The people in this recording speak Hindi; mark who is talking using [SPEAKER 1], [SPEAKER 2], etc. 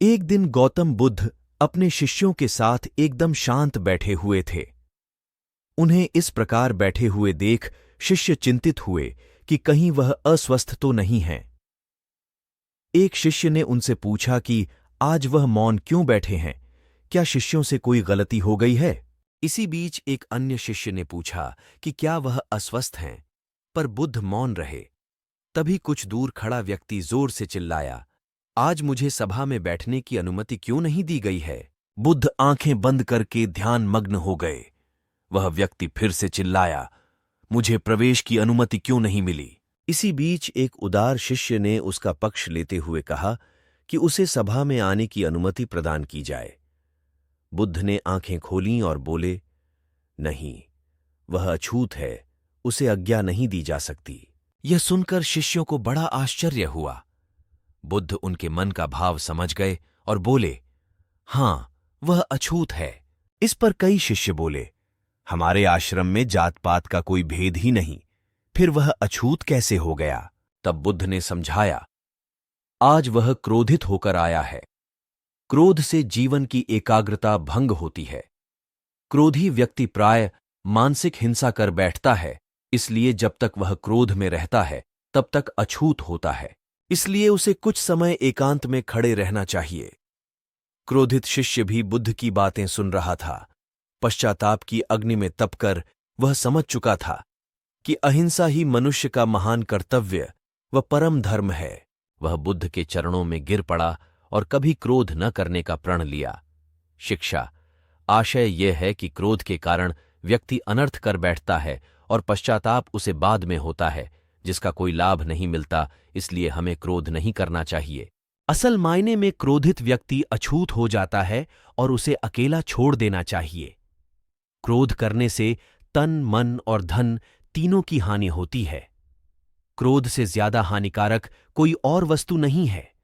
[SPEAKER 1] एक दिन गौतम बुद्ध अपने शिष्यों के साथ एकदम शांत बैठे हुए थे। उन्हें इस प्रकार बैठे हुए देख शिष्य चिंतित हुए कि कहीं वह अस्वस्थ तो नहीं हैं। एक शिष्य ने उनसे पूछा कि आज वह मौन क्यों बैठे हैं, क्या शिष्यों से कोई गलती हो गई है? इसी बीच एक अन्य शिष्य ने पूछा कि क्या वह अस्वस्थ हैं, पर बुद्ध मौन रहे। तभी कुछ दूर खड़ा व्यक्ति जोर से चिल्लाया, आज मुझे सभा में बैठने की अनुमति क्यों नहीं दी गई है? बुद्ध आंखें बंद करके ध्यान मग्न हो गए। वह व्यक्ति फिर से चिल्लाया, मुझे प्रवेश की अनुमति क्यों नहीं मिली? इसी बीच एक उदार शिष्य ने उसका पक्ष लेते हुए कहा कि उसे सभा में आने की अनुमति प्रदान की जाए। बुद्ध ने आंखें खोलीं और बोले, नहीं, वह अछूत है, उसे आज्ञा नहीं दी जा सकती। यह सुनकर शिष्यों को बड़ा आश्चर्य हुआ। बुद्ध उनके मन का भाव समझ गए और बोले, हां, वह अछूत है। इस पर कई शिष्य बोले, हमारे आश्रम में जात पात का कोई भेद ही नहीं, फिर वह अछूत कैसे हो गया? तब बुद्ध ने समझाया, आज वह क्रोधित होकर आया है। क्रोध से जीवन की एकाग्रता भंग होती है। क्रोधी व्यक्ति प्राय मानसिक हिंसा कर बैठता है, इसलिए जब तक वह क्रोध में रहता है तब तक अछूत होता है। इसलिए उसे कुछ समय एकांत में खड़े रहना चाहिए। क्रोधित शिष्य भी बुद्ध की बातें सुन रहा था। पश्चाताप की अग्नि में तपकर वह समझ चुका था कि अहिंसा ही मनुष्य का महान कर्तव्य व परम धर्म है। वह बुद्ध के चरणों में गिर पड़ा और कभी क्रोध न करने का प्रण लिया। शिक्षा आशय यह है कि क्रोध के कारण व्यक्ति अनर्थ कर बैठता है और पश्चाताप उसे बाद में होता है, जिसका कोई लाभ नहीं मिलता। इसलिए हमें क्रोध नहीं करना चाहिए। असल मायने में क्रोधित व्यक्ति अछूत हो जाता है और उसे अकेला छोड़ देना चाहिए। क्रोध करने से तन, मन और धन तीनों की हानि होती है। क्रोध से ज्यादा हानिकारक कोई और वस्तु नहीं है।